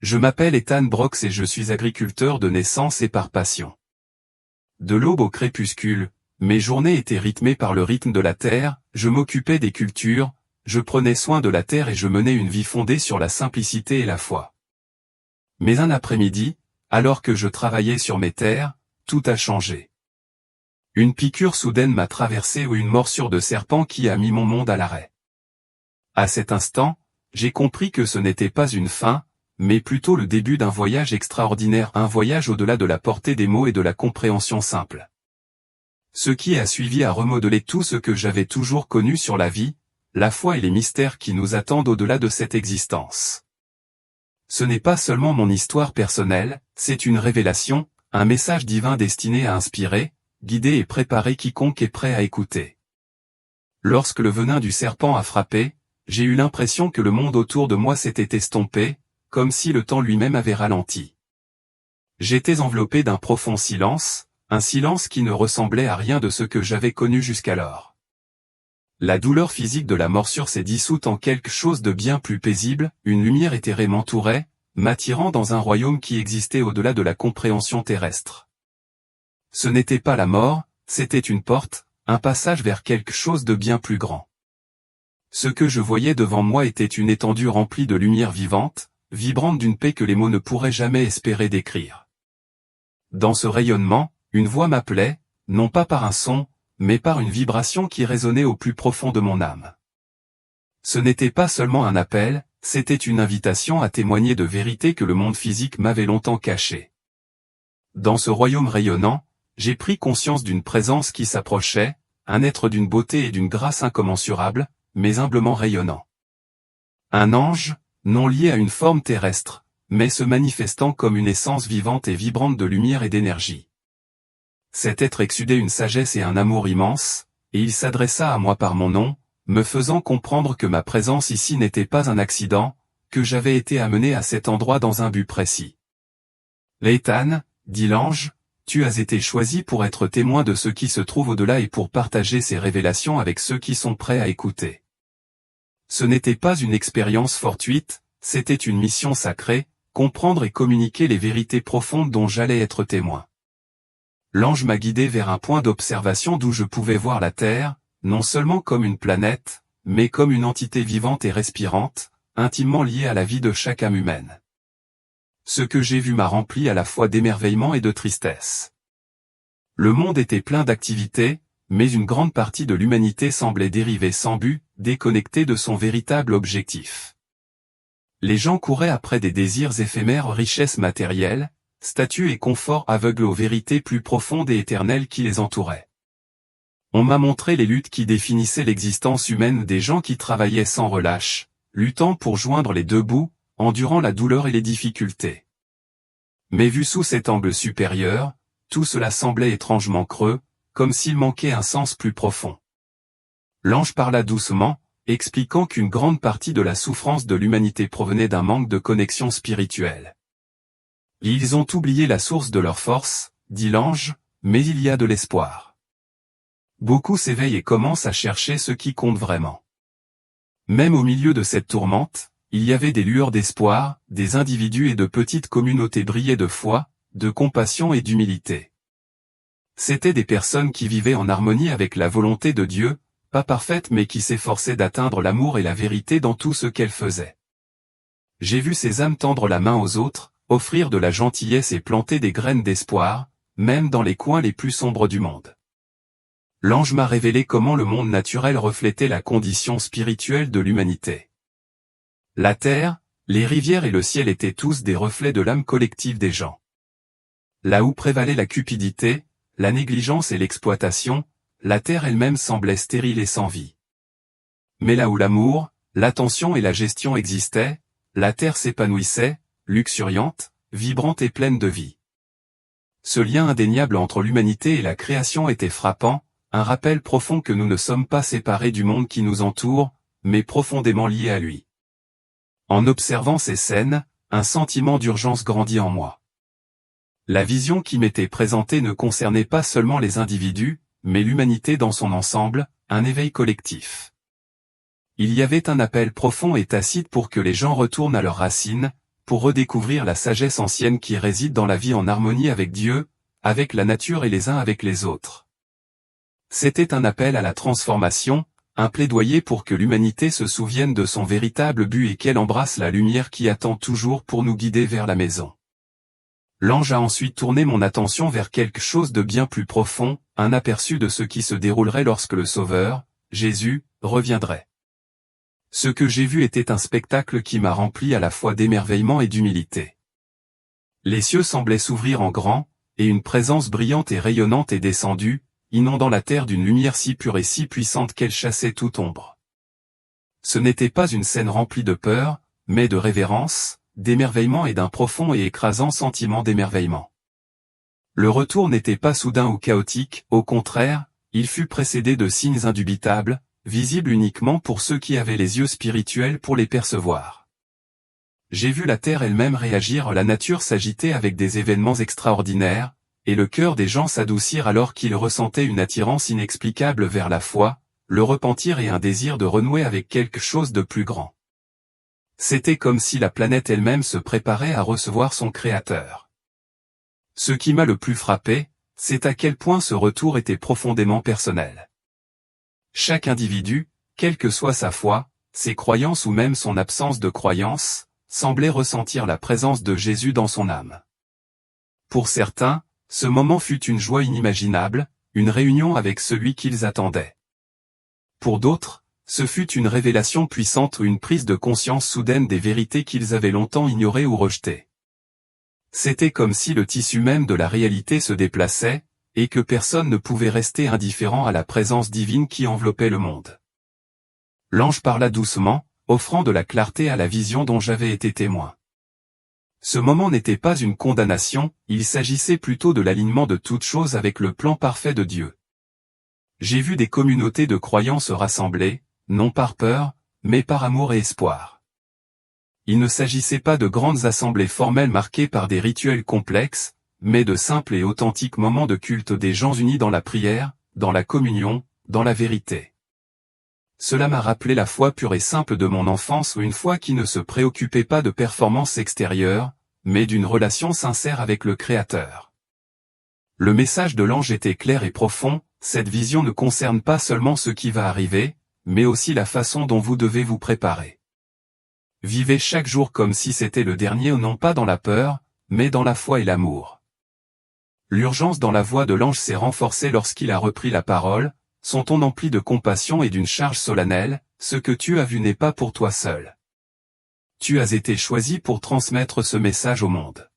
Je m'appelle Ethan Brox et je suis agriculteur de naissance et par passion. De l'aube au crépuscule, mes journées étaient rythmées par le rythme de la terre, je m'occupais des cultures, je prenais soin de la terre et je menais une vie fondée sur la simplicité et la foi. Mais un après-midi, alors que je travaillais sur mes terres, tout a changé. Une piqûre soudaine m'a traversé ou une morsure de serpent qui a mis mon monde à l'arrêt. À cet instant, j'ai compris que ce n'était pas une fin, mais plutôt le début d'un voyage extraordinaire, un voyage au-delà de la portée des mots et de la compréhension simple. Ce qui a suivi a remodelé tout ce que j'avais toujours connu sur la vie, la foi et les mystères qui nous attendent au-delà de cette existence. Ce n'est pas seulement mon histoire personnelle, c'est une révélation, un message divin destiné à inspirer, guider et préparer quiconque est prêt à écouter. Lorsque le venin du serpent a frappé, j'ai eu l'impression que le monde autour de moi s'était estompé, comme si le temps lui-même avait ralenti. J'étais enveloppé d'un profond silence, un silence qui ne ressemblait à rien de ce que j'avais connu jusqu'alors. La douleur physique de la morsure s'est dissoute en quelque chose de bien plus paisible, une lumière éthérée m'entourait, m'attirant dans un royaume qui existait au-delà de la compréhension terrestre. Ce n'était pas la mort, c'était une porte, un passage vers quelque chose de bien plus grand. Ce que je voyais devant moi était une étendue remplie de lumière vivante, vibrante d'une paix que les mots ne pourraient jamais espérer décrire. Dans ce rayonnement, une voix m'appelait, non pas par un son, mais par une vibration qui résonnait au plus profond de mon âme. Ce n'était pas seulement un appel, c'était une invitation à témoigner de vérités que le monde physique m'avait longtemps cachées. Dans ce royaume rayonnant, j'ai pris conscience d'une présence qui s'approchait, un être d'une beauté et d'une grâce incommensurables, mais humblement rayonnant. Un ange, non lié à une forme terrestre, mais se manifestant comme une essence vivante et vibrante de lumière et d'énergie. Cet être exsudait une sagesse et un amour immense, et il s'adressa à moi par mon nom, me faisant comprendre que ma présence ici n'était pas un accident, que j'avais été amené à cet endroit dans un but précis. « Ethan, dit l'ange, tu as été choisi pour être témoin de ce qui se trouve au-delà et pour partager ces révélations avec ceux qui sont prêts à écouter. » Ce n'était pas une expérience fortuite, c'était une mission sacrée, comprendre et communiquer les vérités profondes dont j'allais être témoin. L'ange m'a guidé vers un point d'observation d'où je pouvais voir la Terre, non seulement comme une planète, mais comme une entité vivante et respirante, intimement liée à la vie de chaque âme humaine. Ce que j'ai vu m'a rempli à la fois d'émerveillement et de tristesse. Le monde était plein d'activités, mais une grande partie de l'humanité semblait dériver sans but, déconnectée de son véritable objectif. Les gens couraient après des désirs éphémères, richesses matérielles, statuts et confort aveugles aux vérités plus profondes et éternelles qui les entouraient. On m'a montré les luttes qui définissaient l'existence humaine des gens qui travaillaient sans relâche, luttant pour joindre les deux bouts, endurant la douleur et les difficultés. Mais vu sous cet angle supérieur, tout cela semblait étrangement creux, comme s'il manquait un sens plus profond. L'ange parla doucement, expliquant qu'une grande partie de la souffrance de l'humanité provenait d'un manque de connexion spirituelle. Ils ont oublié la source de leur force, dit l'ange, mais il y a de l'espoir. Beaucoup s'éveillent et commencent à chercher ce qui compte vraiment. Même au milieu de cette tourmente, il y avait des lueurs d'espoir, des individus et de petites communautés brillaient de foi, de compassion et d'humilité. C'étaient des personnes qui vivaient en harmonie avec la volonté de Dieu, pas parfaite mais qui s'efforçaient d'atteindre l'amour et la vérité dans tout ce qu'elles faisaient. J'ai vu ces âmes tendre la main aux autres, offrir de la gentillesse et planter des graines d'espoir, même dans les coins les plus sombres du monde. L'ange m'a révélé comment le monde naturel reflétait la condition spirituelle de l'humanité. La terre, les rivières et le ciel étaient tous des reflets de l'âme collective des gens. Là où prévalait la cupidité, la négligence et l'exploitation, la terre elle-même semblait stérile et sans vie. Mais là où l'amour, l'attention et la gestion existaient, la terre s'épanouissait, luxuriante, vibrante et pleine de vie. Ce lien indéniable entre l'humanité et la création était frappant, un rappel profond que nous ne sommes pas séparés du monde qui nous entoure, mais profondément liés à lui. En observant ces scènes, un sentiment d'urgence grandit en moi. La vision qui m'était présentée ne concernait pas seulement les individus, mais l'humanité dans son ensemble, un éveil collectif. Il y avait un appel profond et tacite pour que les gens retournent à leurs racines, pour redécouvrir la sagesse ancienne qui réside dans la vie en harmonie avec Dieu, avec la nature et les uns avec les autres. C'était un appel à la transformation, un plaidoyer pour que l'humanité se souvienne de son véritable but et qu'elle embrasse la lumière qui attend toujours pour nous guider vers la maison. L'ange a ensuite tourné mon attention vers quelque chose de bien plus profond, un aperçu de ce qui se déroulerait lorsque le Sauveur, Jésus, reviendrait. Ce que j'ai vu était un spectacle qui m'a rempli à la fois d'émerveillement et d'humilité. Les cieux semblaient s'ouvrir en grand, et une présence brillante et rayonnante est descendue, inondant la terre d'une lumière si pure et si puissante qu'elle chassait toute ombre. Ce n'était pas une scène remplie de peur, mais de révérence, d'émerveillement et d'un profond et écrasant sentiment d'émerveillement. Le retour n'était pas soudain ou chaotique, au contraire, il fut précédé de signes indubitables, visibles uniquement pour ceux qui avaient les yeux spirituels pour les percevoir. J'ai vu la terre elle-même réagir, la nature s'agiter avec des événements extraordinaires, et le cœur des gens s'adoucir alors qu'ils ressentaient une attirance inexplicable vers la foi, le repentir et un désir de renouer avec quelque chose de plus grand. C'était comme si la planète elle-même se préparait à recevoir son Créateur. Ce qui m'a le plus frappé, c'est à quel point ce retour était profondément personnel. Chaque individu, quelle que soit sa foi, ses croyances ou même son absence de croyance, semblait ressentir la présence de Jésus dans son âme. Pour certains, ce moment fut une joie inimaginable, une réunion avec celui qu'ils attendaient. Pour d'autres, ce fut une révélation puissante ou une prise de conscience soudaine des vérités qu'ils avaient longtemps ignorées ou rejetées. C'était comme si le tissu même de la réalité se déplaçait, et que personne ne pouvait rester indifférent à la présence divine qui enveloppait le monde. L'ange parla doucement, offrant de la clarté à la vision dont j'avais été témoin. Ce moment n'était pas une condamnation, il s'agissait plutôt de l'alignement de toutes choses avec le plan parfait de Dieu. J'ai vu des communautés de croyants se rassembler, non par peur, mais par amour et espoir. Il ne s'agissait pas de grandes assemblées formelles marquées par des rituels complexes, mais de simples et authentiques moments de culte des gens unis dans la prière, dans la communion, dans la vérité. Cela m'a rappelé la foi pure et simple de mon enfance, une foi qui ne se préoccupait pas de performances extérieures, mais d'une relation sincère avec le Créateur. Le message de l'ange était clair et profond, cette vision ne concerne pas seulement ce qui va arriver, mais aussi la façon dont vous devez vous préparer. Vivez chaque jour comme si c'était le dernier, non pas dans la peur, mais dans la foi et l'amour. L'urgence dans la voix de l'ange s'est renforcée lorsqu'il a repris la parole, son ton empli de compassion et d'une charge solennelle, ce que tu as vu n'est pas pour toi seul. Tu as été choisi pour transmettre ce message au monde.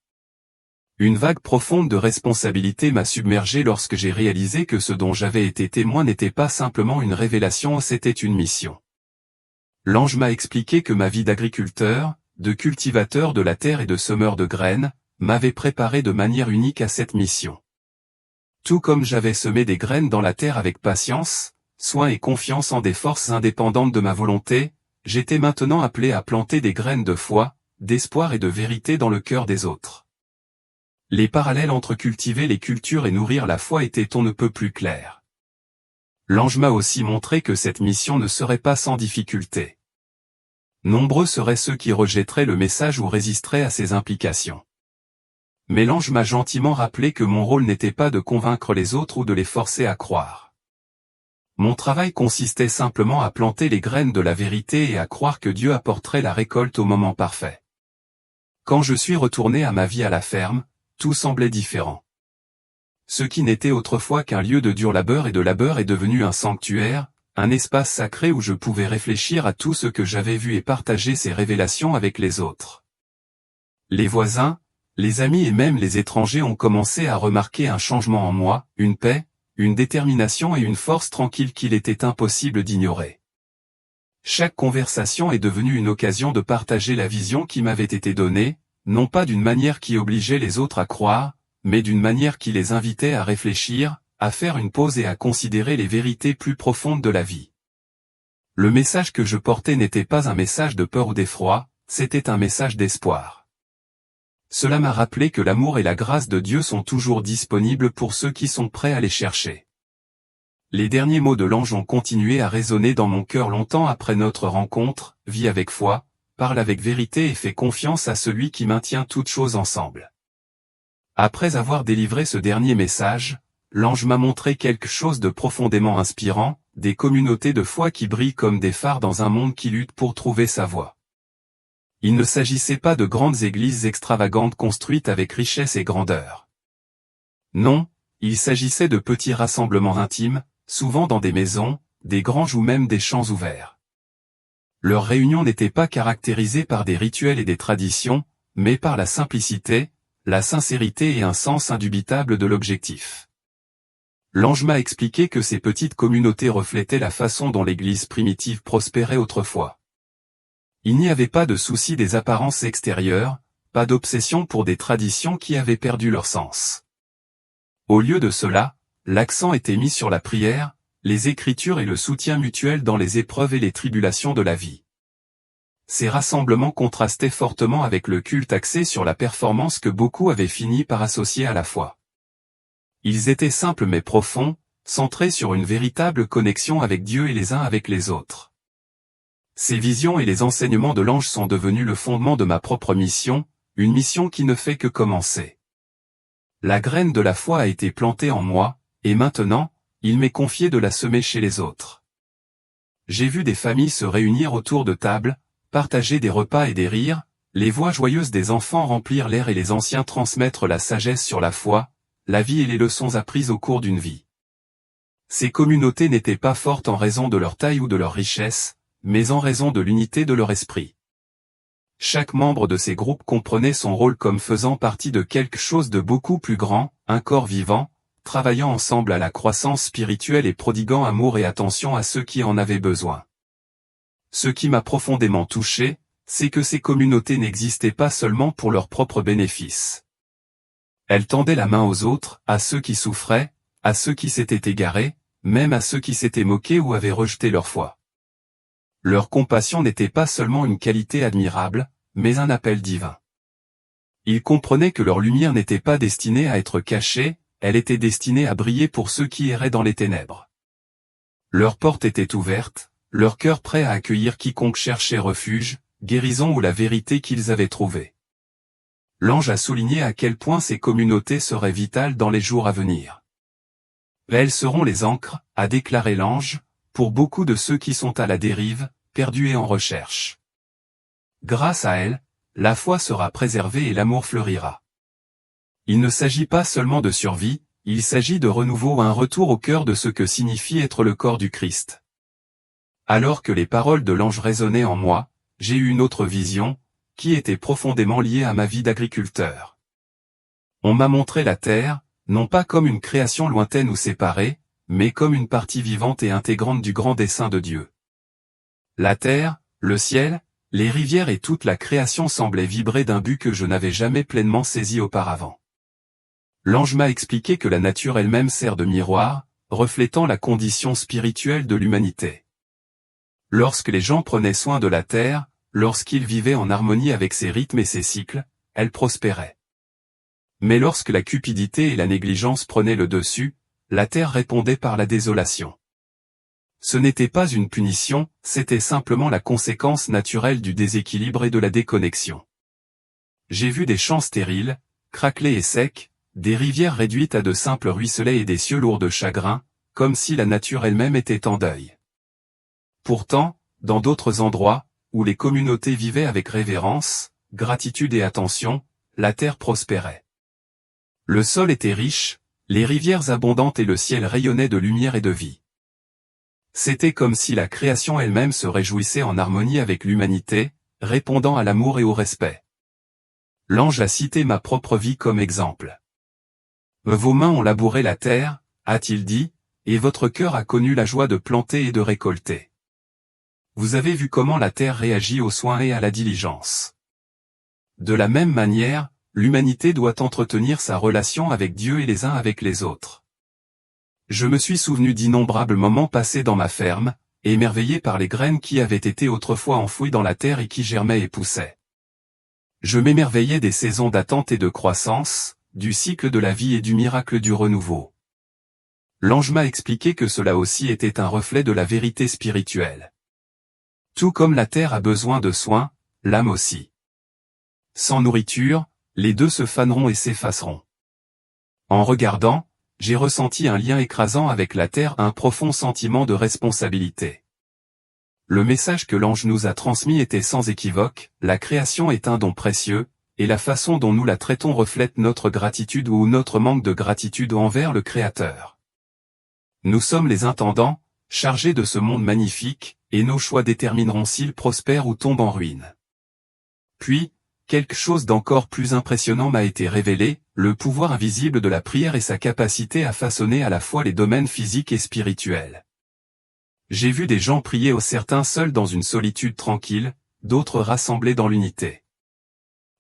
Une vague profonde de responsabilité m'a submergé lorsque j'ai réalisé que ce dont j'avais été témoin n'était pas simplement une révélation, c'était une mission. L'ange m'a expliqué que ma vie d'agriculteur, de cultivateur de la terre et de semeur de graines, m'avait préparé de manière unique à cette mission. Tout comme j'avais semé des graines dans la terre avec patience, soin et confiance en des forces indépendantes de ma volonté, j'étais maintenant appelé à planter des graines de foi, d'espoir et de vérité dans le cœur des autres. Les parallèles entre cultiver les cultures et nourrir la foi étaient on ne peut plus clairs. L'ange m'a aussi montré que cette mission ne serait pas sans difficulté. Nombreux seraient ceux qui rejetteraient le message ou résisteraient à ses implications. Mais l'ange m'a gentiment rappelé que mon rôle n'était pas de convaincre les autres ou de les forcer à croire. Mon travail consistait simplement à planter les graines de la vérité et à croire que Dieu apporterait la récolte au moment parfait. Quand je suis retourné à ma vie à la ferme, tout semblait différent. Ce qui n'était autrefois qu'un lieu de dur labeur est devenu un sanctuaire, un espace sacré où je pouvais réfléchir à tout ce que j'avais vu et partager ces révélations avec les autres. Les voisins, les amis et même les étrangers ont commencé à remarquer un changement en moi, une paix, une détermination et une force tranquille qu'il était impossible d'ignorer. Chaque conversation est devenue une occasion de partager la vision qui m'avait été donnée, non pas d'une manière qui obligeait les autres à croire, mais d'une manière qui les invitait à réfléchir, à faire une pause et à considérer les vérités plus profondes de la vie. Le message que je portais n'était pas un message de peur ou d'effroi, c'était un message d'espoir. Cela m'a rappelé que l'amour et la grâce de Dieu sont toujours disponibles pour ceux qui sont prêts à les chercher. Les derniers mots de l'ange ont continué à résonner dans mon cœur longtemps après notre rencontre, vis avec foi, parle avec vérité et fait confiance à celui qui maintient toutes choses ensemble. Après avoir délivré ce dernier message, l'ange m'a montré quelque chose de profondément inspirant, des communautés de foi qui brillent comme des phares dans un monde qui lutte pour trouver sa voie. Il ne s'agissait pas de grandes églises extravagantes construites avec richesse et grandeur. Non, il s'agissait de petits rassemblements intimes, souvent dans des maisons, des granges ou même des champs ouverts. Leurs réunions n'étaient pas caractérisées par des rituels et des traditions, mais par la simplicité, la sincérité et un sens indubitable de l'objectif. L'ange m'a expliqué que ces petites communautés reflétaient la façon dont l'Église primitive prospérait autrefois. Il n'y avait pas de souci des apparences extérieures, pas d'obsession pour des traditions qui avaient perdu leur sens. Au lieu de cela, l'accent était mis sur la prière, les Écritures et le soutien mutuel dans les épreuves et les tribulations de la vie. Ces rassemblements contrastaient fortement avec le culte axé sur la performance que beaucoup avaient fini par associer à la foi. Ils étaient simples mais profonds, centrés sur une véritable connexion avec Dieu et les uns avec les autres. Ces visions et les enseignements de l'ange sont devenus le fondement de ma propre mission, une mission qui ne fait que commencer. La graine de la foi a été plantée en moi, et maintenant, il m'est confié de la semer chez les autres. J'ai vu des familles se réunir autour de tables, partager des repas et des rires, les voix joyeuses des enfants remplir l'air et les anciens transmettre la sagesse sur la foi, la vie et les leçons apprises au cours d'une vie. Ces communautés n'étaient pas fortes en raison de leur taille ou de leur richesse, mais en raison de l'unité de leur esprit. Chaque membre de ces groupes comprenait son rôle comme faisant partie de quelque chose de beaucoup plus grand, un corps vivant, travaillant ensemble à la croissance spirituelle et prodiguant amour et attention à ceux qui en avaient besoin. Ce qui m'a profondément touché, c'est que ces communautés n'existaient pas seulement pour leurs propres bénéfices. Elles tendaient la main aux autres, à ceux qui souffraient, à ceux qui s'étaient égarés, même à ceux qui s'étaient moqués ou avaient rejeté leur foi. Leur compassion n'était pas seulement une qualité admirable, mais un appel divin. Ils comprenaient que leur lumière n'était pas destinée à être cachée, elle était destinée à briller pour ceux qui erraient dans les ténèbres. Leurs portes étaient ouvertes, leur cœur prêt à accueillir quiconque cherchait refuge, guérison ou la vérité qu'ils avaient trouvée. L'ange a souligné à quel point ces communautés seraient vitales dans les jours à venir. Elles seront les ancres, a déclaré l'ange, pour beaucoup de ceux qui sont à la dérive, perdus et en recherche. Grâce à elles, la foi sera préservée et l'amour fleurira. Il ne s'agit pas seulement de survie, il s'agit de renouveau, un retour au cœur de ce que signifie être le corps du Christ. Alors que les paroles de l'ange résonnaient en moi, j'ai eu une autre vision, qui était profondément liée à ma vie d'agriculteur. On m'a montré la terre, non pas comme une création lointaine ou séparée, mais comme une partie vivante et intégrante du grand dessein de Dieu. La terre, le ciel, les rivières et toute la création semblaient vibrer d'un but que je n'avais jamais pleinement saisi auparavant. L'ange m'a expliqué que la nature elle-même sert de miroir, reflétant la condition spirituelle de l'humanité. Lorsque les gens prenaient soin de la terre, lorsqu'ils vivaient en harmonie avec ses rythmes et ses cycles, elle prospérait. Mais lorsque la cupidité et la négligence prenaient le dessus, la terre répondait par la désolation. Ce n'était pas une punition, c'était simplement la conséquence naturelle du déséquilibre et de la déconnexion. J'ai vu des champs stériles, craquelés et secs, des rivières réduites à de simples ruisselets et des cieux lourds de chagrin, comme si la nature elle-même était en deuil. Pourtant, dans d'autres endroits, où les communautés vivaient avec révérence, gratitude et attention, la terre prospérait. Le sol était riche, les rivières abondantes et le ciel rayonnaient de lumière et de vie. C'était comme si la création elle-même se réjouissait en harmonie avec l'humanité, répondant à l'amour et au respect. L'ange a cité ma propre vie comme exemple. Vos mains ont labouré la terre, a-t-il dit, et votre cœur a connu la joie de planter et de récolter. Vous avez vu comment la terre réagit aux soins et à la diligence. De la même manière, l'humanité doit entretenir sa relation avec Dieu et les uns avec les autres. Je me suis souvenu d'innombrables moments passés dans ma ferme, émerveillé par les graines qui avaient été autrefois enfouies dans la terre et qui germaient et poussaient. Je m'émerveillais des saisons d'attente et de croissance, du cycle de la vie et du miracle du renouveau. L'ange m'a expliqué que cela aussi était un reflet de la vérité spirituelle. Tout comme la terre a besoin de soins, l'âme aussi. Sans nourriture, les deux se faneront et s'effaceront. En regardant, j'ai ressenti un lien écrasant avec la terre, un profond sentiment de responsabilité. Le message que l'ange nous a transmis était sans équivoque, la création est un don précieux, et la façon dont nous la traitons reflète notre gratitude ou notre manque de gratitude envers le Créateur. Nous sommes les intendants, chargés de ce monde magnifique, et nos choix détermineront s'il prospère ou tombe en ruine. Puis, quelque chose d'encore plus impressionnant m'a été révélé, le pouvoir invisible de la prière et sa capacité à façonner à la fois les domaines physiques et spirituels. J'ai vu des gens prier certains seuls dans une solitude tranquille, d'autres rassemblés dans l'unité.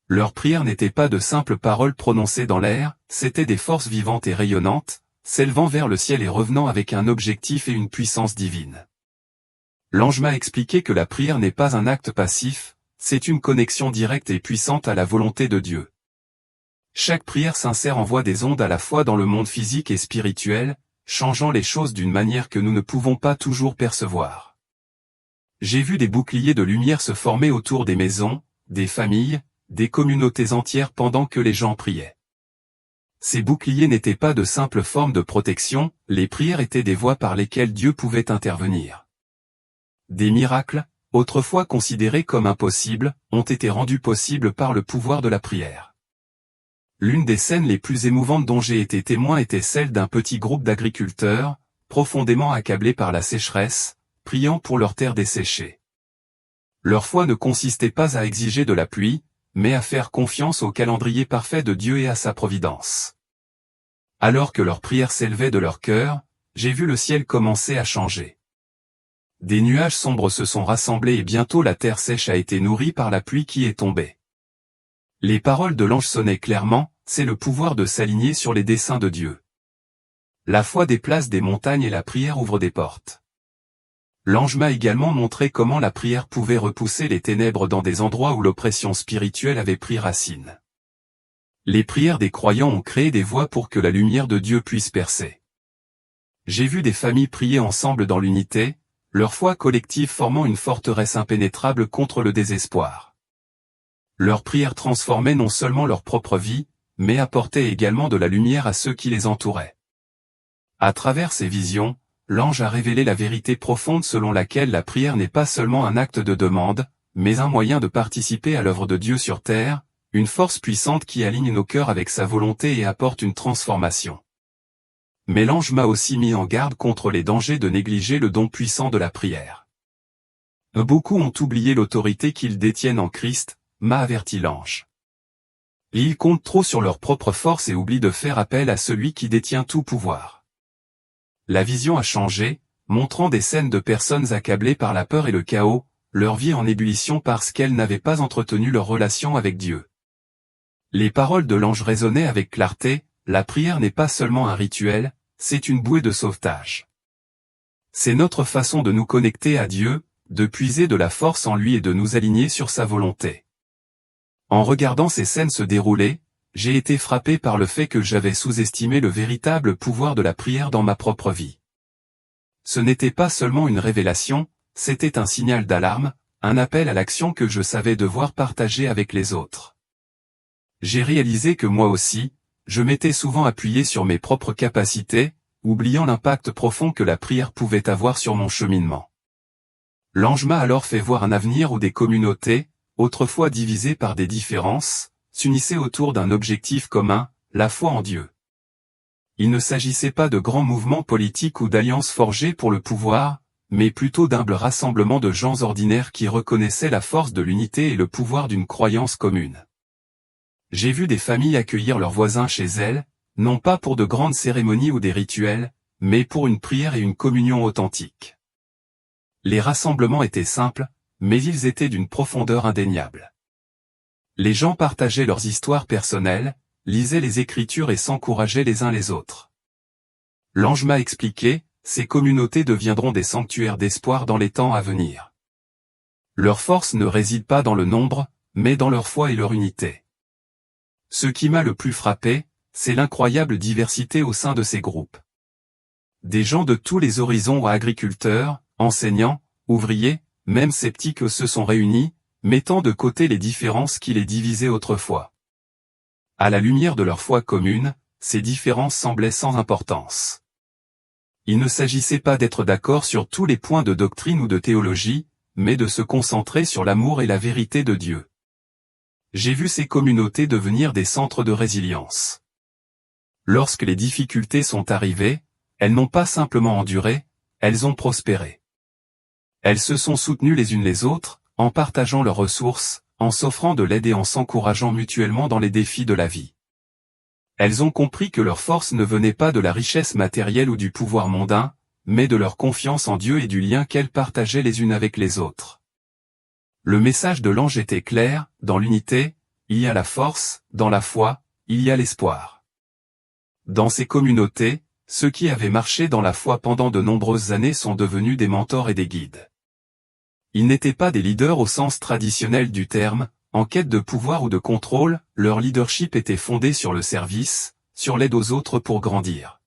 Leurs prières n'étaient pas de simples paroles prononcées dans l'air, c'étaient des forces vivantes et rayonnantes, s'élevant vers le ciel et revenant avec un objectif et une puissance divine. L'ange m'a expliqué que la prière n'est pas un acte passif, c'est une connexion directe et puissante à la volonté de Dieu. Chaque prière sincère envoie des ondes à la fois dans le monde physique et spirituel, changeant les choses d'une manière que nous ne pouvons pas toujours percevoir. J'ai vu des boucliers de lumière se former autour des maisons, des familles, des communautés entières pendant que les gens priaient. Ces boucliers n'étaient pas de simples formes de protection, les prières étaient des voies par lesquelles Dieu pouvait intervenir. Des miracles, autrefois considérés comme impossibles, ont été rendus possibles par le pouvoir de la prière. L'une des scènes les plus émouvantes dont j'ai été témoin était celle d'un petit groupe d'agriculteurs, profondément accablés par la sécheresse, priant pour leur terre desséchée. Leur foi ne consistait pas à exiger de la pluie, mais à faire confiance au calendrier parfait de Dieu et à sa providence. Alors que leurs prières s'élevaient de leur cœur, j'ai vu le ciel commencer à changer. Des nuages sombres se sont rassemblés et bientôt la terre sèche a été nourrie par la pluie qui est tombée. Les paroles de l'ange sonnaient clairement, c'est le pouvoir de s'aligner sur les desseins de Dieu. La foi déplace des montagnes et la prière ouvre des portes. L'ange m'a également montré comment la prière pouvait repousser les ténèbres dans des endroits où l'oppression spirituelle avait pris racine. Les prières des croyants ont créé des voies pour que la lumière de Dieu puisse percer. J'ai vu des familles prier ensemble dans l'unité, leur foi collective formant une forteresse impénétrable contre le désespoir. Leurs prières transformaient non seulement leur propre vie, mais apportaient également de la lumière à ceux qui les entouraient. À travers ces visions, l'ange a révélé la vérité profonde selon laquelle la prière n'est pas seulement un acte de demande, mais un moyen de participer à l'œuvre de Dieu sur terre, une force puissante qui aligne nos cœurs avec sa volonté et apporte une transformation. Mais l'ange m'a aussi mis en garde contre les dangers de négliger le don puissant de la prière. Beaucoup ont oublié l'autorité qu'ils détiennent en Christ, m'a averti l'ange. Ils comptent trop sur leur propre force et oublient de faire appel à celui qui détient tout pouvoir. La vision a changé, montrant des scènes de personnes accablées par la peur et le chaos, leur vie en ébullition parce qu'elles n'avaient pas entretenu leur relation avec Dieu. Les paroles de l'ange résonnaient avec clarté, la prière n'est pas seulement un rituel, c'est une bouée de sauvetage. C'est notre façon de nous connecter à Dieu, de puiser de la force en lui et de nous aligner sur sa volonté. En regardant ces scènes se dérouler, j'ai été frappé par le fait que j'avais sous-estimé le véritable pouvoir de la prière dans ma propre vie. Ce n'était pas seulement une révélation, c'était un signal d'alarme, un appel à l'action que je savais devoir partager avec les autres. J'ai réalisé que moi aussi, je m'étais souvent appuyé sur mes propres capacités, oubliant l'impact profond que la prière pouvait avoir sur mon cheminement. L'ange m'a alors fait voir un avenir où des communautés, autrefois divisées par des différences, s'unissaient autour d'un objectif commun, la foi en Dieu. Il ne s'agissait pas de grands mouvements politiques ou d'alliances forgées pour le pouvoir, mais plutôt d'humbles rassemblements de gens ordinaires qui reconnaissaient la force de l'unité et le pouvoir d'une croyance commune. J'ai vu des familles accueillir leurs voisins chez elles, non pas pour de grandes cérémonies ou des rituels, mais pour une prière et une communion authentique. Les rassemblements étaient simples, mais ils étaient d'une profondeur indéniable. Les gens partageaient leurs histoires personnelles, lisaient les Écritures et s'encourageaient les uns les autres. L'ange m'a expliqué, ces communautés deviendront des sanctuaires d'espoir dans les temps à venir. Leur force ne réside pas dans le nombre, mais dans leur foi et leur unité. Ce qui m'a le plus frappé, c'est l'incroyable diversité au sein de ces groupes. Des gens de tous les horizons, agriculteurs, enseignants, ouvriers, même sceptiques se sont réunis, mettant de côté les différences qui les divisaient autrefois. À la lumière de leur foi commune, ces différences semblaient sans importance. Il ne s'agissait pas d'être d'accord sur tous les points de doctrine ou de théologie, mais de se concentrer sur l'amour et la vérité de Dieu. J'ai vu ces communautés devenir des centres de résilience. Lorsque les difficultés sont arrivées, elles n'ont pas simplement enduré, elles ont prospéré. Elles se sont soutenues les unes les autres, en partageant leurs ressources, en s'offrant de l'aide et en s'encourageant mutuellement dans les défis de la vie. Elles ont compris que leur force ne venait pas de la richesse matérielle ou du pouvoir mondain, mais de leur confiance en Dieu et du lien qu'elles partageaient les unes avec les autres. Le message de l'ange était clair, dans l'unité, il y a la force, dans la foi, il y a l'espoir. Dans ces communautés, ceux qui avaient marché dans la foi pendant de nombreuses années sont devenus des mentors et des guides. Ils n'étaient pas des leaders au sens traditionnel du terme, en quête de pouvoir ou de contrôle, leur leadership était fondé sur le service, sur l'aide aux autres pour grandir.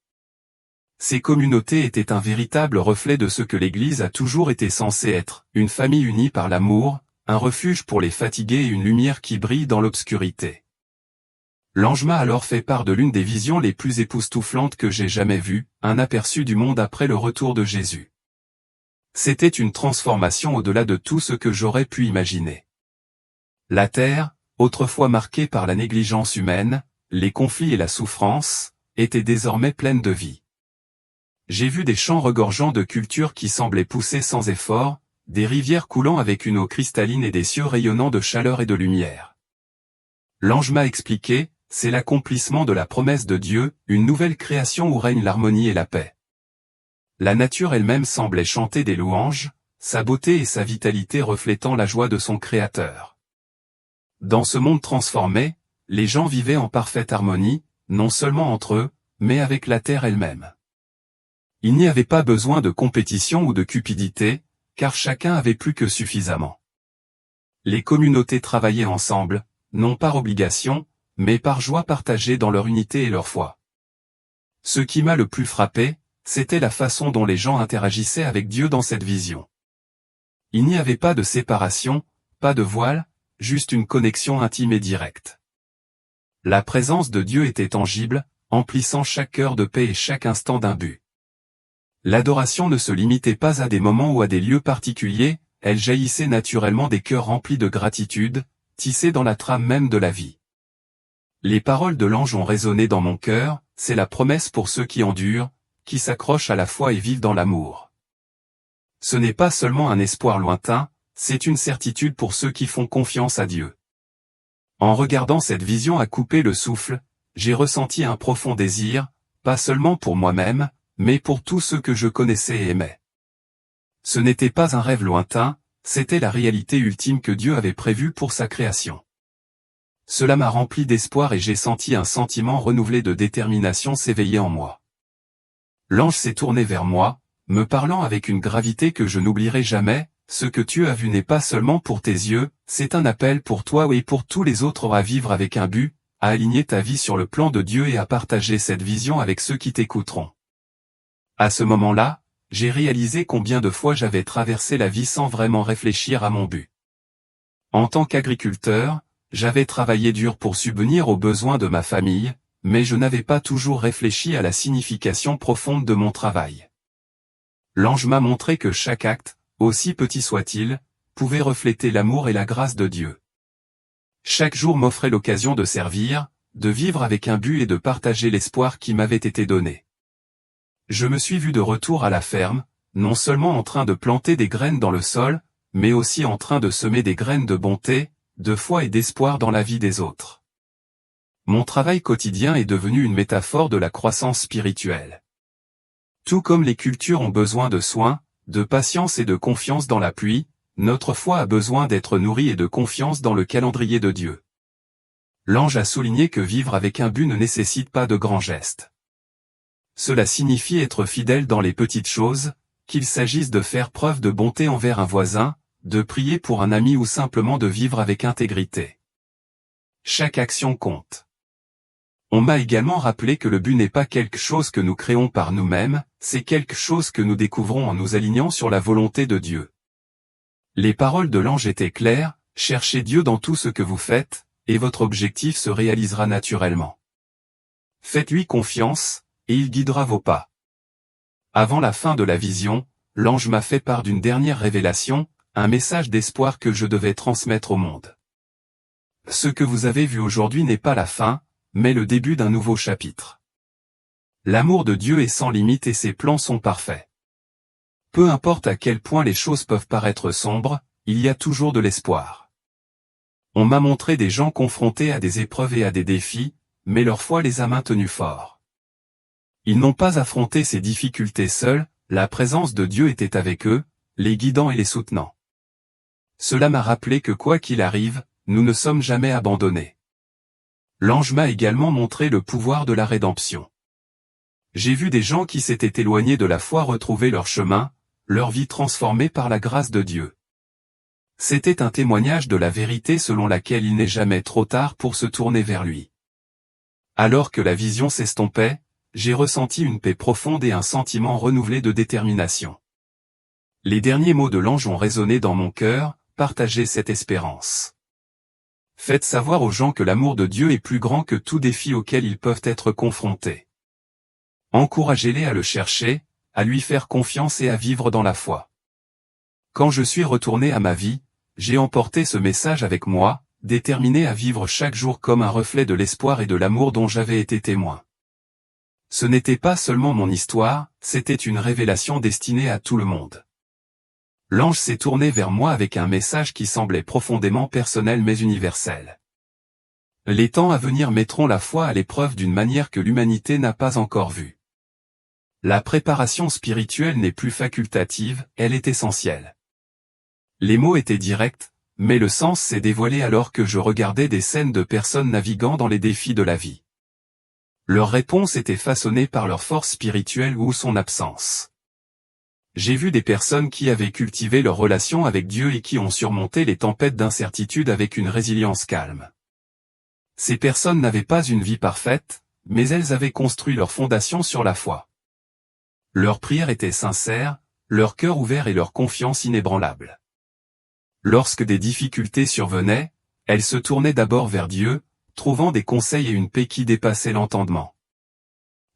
Ces communautés étaient un véritable reflet de ce que l'Église a toujours été censée être, une famille unie par l'amour, un refuge pour les fatigués et une lumière qui brille dans l'obscurité. L'ange m'a alors fait part de l'une des visions les plus époustouflantes que j'ai jamais vues, un aperçu du monde après le retour de Jésus. C'était une transformation au-delà de tout ce que j'aurais pu imaginer. La terre, autrefois marquée par la négligence humaine, les conflits et la souffrance, était désormais pleine de vie. J'ai vu des champs regorgeant de cultures qui semblaient pousser sans effort, des rivières coulant avec une eau cristalline et des cieux rayonnant de chaleur et de lumière. L'ange m'a expliqué, c'est l'accomplissement de la promesse de Dieu, une nouvelle création où règne l'harmonie et la paix. La nature elle-même semblait chanter des louanges, sa beauté et sa vitalité reflétant la joie de son Créateur. Dans ce monde transformé, les gens vivaient en parfaite harmonie, non seulement entre eux, mais avec la terre elle-même. Il n'y avait pas besoin de compétition ou de cupidité, car chacun avait plus que suffisamment. Les communautés travaillaient ensemble, non par obligation, mais par joie partagée dans leur unité et leur foi. Ce qui m'a le plus frappé, c'était la façon dont les gens interagissaient avec Dieu dans cette vision. Il n'y avait pas de séparation, pas de voile, juste une connexion intime et directe. La présence de Dieu était tangible, emplissant chaque cœur de paix et chaque instant d'un but. L'adoration ne se limitait pas à des moments ou à des lieux particuliers, elle jaillissait naturellement des cœurs remplis de gratitude, tissés dans la trame même de la vie. Les paroles de l'ange ont résonné dans mon cœur, c'est la promesse pour ceux qui endurent, qui s'accrochent à la foi et vivent dans l'amour. Ce n'est pas seulement un espoir lointain, c'est une certitude pour ceux qui font confiance à Dieu. En regardant cette vision à couper le souffle, j'ai ressenti un profond désir, pas seulement pour moi-même, mais pour tous ceux que je connaissais et aimais. Ce n'était pas un rêve lointain, c'était la réalité ultime que Dieu avait prévue pour sa création. Cela m'a rempli d'espoir et j'ai senti un sentiment renouvelé de détermination s'éveiller en moi. L'ange s'est tourné vers moi, me parlant avec une gravité que je n'oublierai jamais, ce que tu as vu n'est pas seulement pour tes yeux, c'est un appel pour toi et pour tous les autres à vivre avec un but, à aligner ta vie sur le plan de Dieu et à partager cette vision avec ceux qui t'écouteront. À ce moment-là, j'ai réalisé combien de fois j'avais traversé la vie sans vraiment réfléchir à mon but. En tant qu'agriculteur, j'avais travaillé dur pour subvenir aux besoins de ma famille, mais je n'avais pas toujours réfléchi à la signification profonde de mon travail. L'ange m'a montré que chaque acte, aussi petit soit-il, pouvait refléter l'amour et la grâce de Dieu. Chaque jour m'offrait l'occasion de servir, de vivre avec un but et de partager l'espoir qui m'avait été donné. Je me suis vu de retour à la ferme, non seulement en train de planter des graines dans le sol, mais aussi en train de semer des graines de bonté, de foi et d'espoir dans la vie des autres. Mon travail quotidien est devenu une métaphore de la croissance spirituelle. Tout comme les cultures ont besoin de soins, de patience et de confiance dans la pluie, notre foi a besoin d'être nourrie et de confiance dans le calendrier de Dieu. L'ange a souligné que vivre avec un but ne nécessite pas de grands gestes. Cela signifie être fidèle dans les petites choses, qu'il s'agisse de faire preuve de bonté envers un voisin, de prier pour un ami ou simplement de vivre avec intégrité. Chaque action compte. On m'a également rappelé que le but n'est pas quelque chose que nous créons par nous-mêmes, c'est quelque chose que nous découvrons en nous alignant sur la volonté de Dieu. Les paroles de l'ange étaient claires, Cherchez Dieu dans tout ce que vous faites, et votre objectif se réalisera naturellement. Faites-lui confiance, et il guidera vos pas. Avant la fin de la vision, l'ange m'a fait part d'une dernière révélation, un message d'espoir que je devais transmettre au monde. Ce que vous avez vu aujourd'hui n'est pas la fin, mais le début d'un nouveau chapitre. L'amour de Dieu est sans limite et ses plans sont parfaits. Peu importe à quel point les choses peuvent paraître sombres, il y a toujours de l'espoir. On m'a montré des gens confrontés à des épreuves et à des défis, mais leur foi les a maintenus forts. Ils n'ont pas affronté ces difficultés seuls, la présence de Dieu était avec eux, les guidant et les soutenant. Cela m'a rappelé que quoi qu'il arrive, nous ne sommes jamais abandonnés. L'ange m'a également montré le pouvoir de la rédemption. J'ai vu des gens qui s'étaient éloignés de la foi retrouver leur chemin, leur vie transformée par la grâce de Dieu. C'était un témoignage de la vérité selon laquelle il n'est jamais trop tard pour se tourner vers lui. Alors que la vision s'estompait, j'ai ressenti une paix profonde et un sentiment renouvelé de détermination. Les derniers mots de l'ange ont résonné dans mon cœur, partagez cette espérance. Faites savoir aux gens que l'amour de Dieu est plus grand que tout défi auquel ils peuvent être confrontés. Encouragez-les à le chercher, à lui faire confiance et à vivre dans la foi. Quand je suis retourné à ma vie, j'ai emporté ce message avec moi, déterminé à vivre chaque jour comme un reflet de l'espoir et de l'amour dont j'avais été témoin. Ce n'était pas seulement mon histoire, c'était une révélation destinée à tout le monde. L'ange s'est tourné vers moi avec un message qui semblait profondément personnel mais universel. Les temps à venir mettront la foi à l'épreuve d'une manière que l'humanité n'a pas encore vue. La préparation spirituelle n'est plus facultative, elle est essentielle. Les mots étaient directs, mais le sens s'est dévoilé alors que je regardais des scènes de personnes naviguant dans les défis de la vie. Leur réponse était façonnée par leur force spirituelle ou son absence. J'ai vu des personnes qui avaient cultivé leur relation avec Dieu et qui ont surmonté les tempêtes d'incertitude avec une résilience calme. Ces personnes n'avaient pas une vie parfaite, mais elles avaient construit leur fondation sur la foi. Leurs prières étaient sincères, leur cœur ouvert et leur confiance inébranlable. Lorsque des difficultés survenaient, elles se tournaient d'abord vers Dieu, trouvant des conseils et une paix qui dépassaient l'entendement.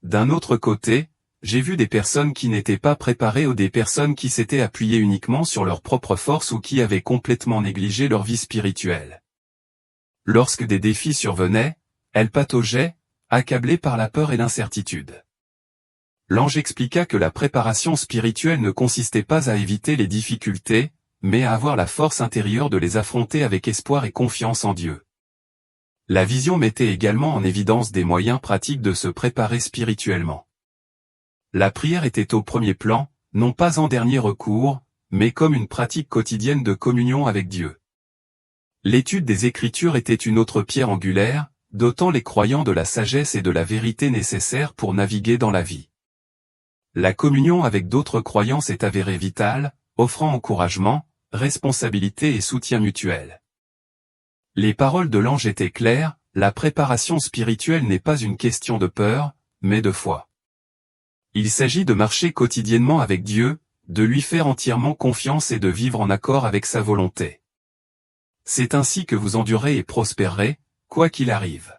D'un autre côté, j'ai vu des personnes qui n'étaient pas préparées ou des personnes qui s'étaient appuyées uniquement sur leur propre force ou qui avaient complètement négligé leur vie spirituelle. Lorsque des défis survenaient, elles pataugeaient, accablées par la peur et l'incertitude. L'ange expliqua que la préparation spirituelle ne consistait pas à éviter les difficultés, mais à avoir la force intérieure de les affronter avec espoir et confiance en Dieu. La vision mettait également en évidence des moyens pratiques de se préparer spirituellement. La prière était au premier plan, non pas en dernier recours, mais comme une pratique quotidienne de communion avec Dieu. L'étude des Écritures était une autre pierre angulaire, dotant les croyants de la sagesse et de la vérité nécessaires pour naviguer dans la vie. La communion avec d'autres croyants s'est avérée vitale, offrant encouragement, responsabilité et soutien mutuel. Les paroles de l'ange étaient claires, la préparation spirituelle n'est pas une question de peur, mais de foi. Il s'agit de marcher quotidiennement avec Dieu, de lui faire entièrement confiance et de vivre en accord avec sa volonté. C'est ainsi que vous endurez et prospérerez, quoi qu'il arrive.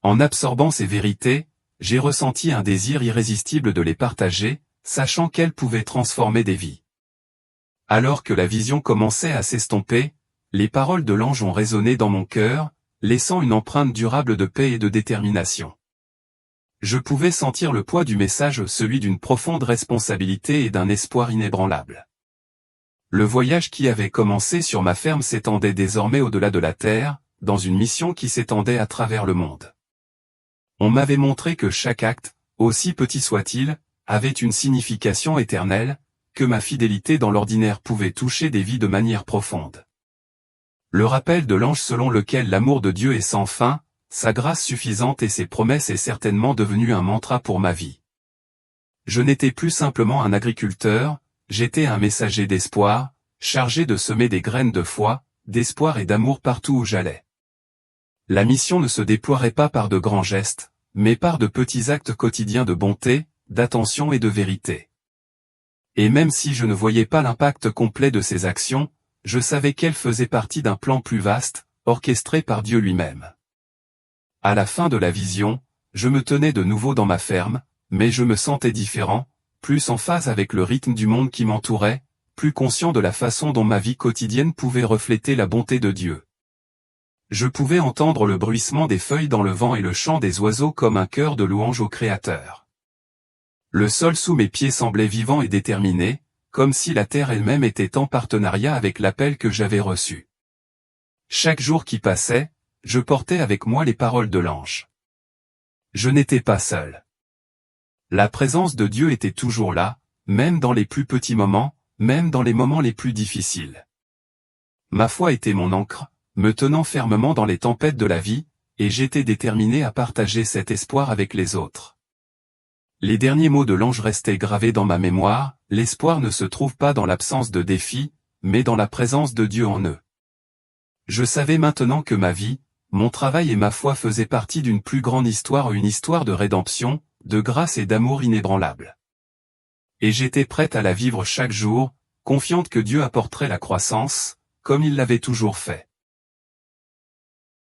En absorbant ces vérités, j'ai ressenti un désir irrésistible de les partager, sachant qu'elles pouvaient transformer des vies. Alors que la vision commençait à s'estomper, les paroles de l'ange ont résonné dans mon cœur, laissant une empreinte durable de paix et de détermination. Je pouvais sentir le poids du message, celui d'une profonde responsabilité et d'un espoir inébranlable. Le voyage qui avait commencé sur ma ferme s'étendait désormais au-delà de la terre, dans une mission qui s'étendait à travers le monde. On m'avait montré que chaque acte, aussi petit soit-il, avait une signification éternelle, que ma fidélité dans l'ordinaire pouvait toucher des vies de manière profonde. Le rappel de l'ange selon lequel l'amour de Dieu est sans fin, sa grâce suffisante et ses promesses est certainement devenu un mantra pour ma vie. Je n'étais plus simplement un agriculteur, j'étais un messager d'espoir, chargé de semer des graines de foi, d'espoir et d'amour partout où j'allais. La mission ne se déploierait pas par de grands gestes, mais par de petits actes quotidiens de bonté, d'attention et de vérité. Et même si je ne voyais pas l'impact complet de ces actions, je savais qu'elle faisait partie d'un plan plus vaste, orchestré par Dieu lui-même. À la fin de la vision, je me tenais de nouveau dans ma ferme, mais je me sentais différent, plus en phase avec le rythme du monde qui m'entourait, plus conscient de la façon dont ma vie quotidienne pouvait refléter la bonté de Dieu. Je pouvais entendre le bruissement des feuilles dans le vent et le chant des oiseaux comme un chœur de louange au Créateur. Le sol sous mes pieds semblait vivant et déterminé, comme si la terre elle-même était en partenariat avec l'appel que j'avais reçu. Chaque jour qui passait, je portais avec moi les paroles de l'ange. Je n'étais pas seul. La présence de Dieu était toujours là, même dans les plus petits moments, même dans les moments les plus difficiles. Ma foi était mon ancre, me tenant fermement dans les tempêtes de la vie, et j'étais déterminé à partager cet espoir avec les autres. Les derniers mots de l'ange restaient gravés dans ma mémoire, l'espoir ne se trouve pas dans l'absence de défis, mais dans la présence de Dieu en eux. Je savais maintenant que ma vie, mon travail et ma foi faisaient partie d'une plus grande histoire, une histoire de rédemption, de grâce et d'amour inébranlable. Et j'étais prête à la vivre chaque jour, confiante que Dieu apporterait la croissance, comme il l'avait toujours fait.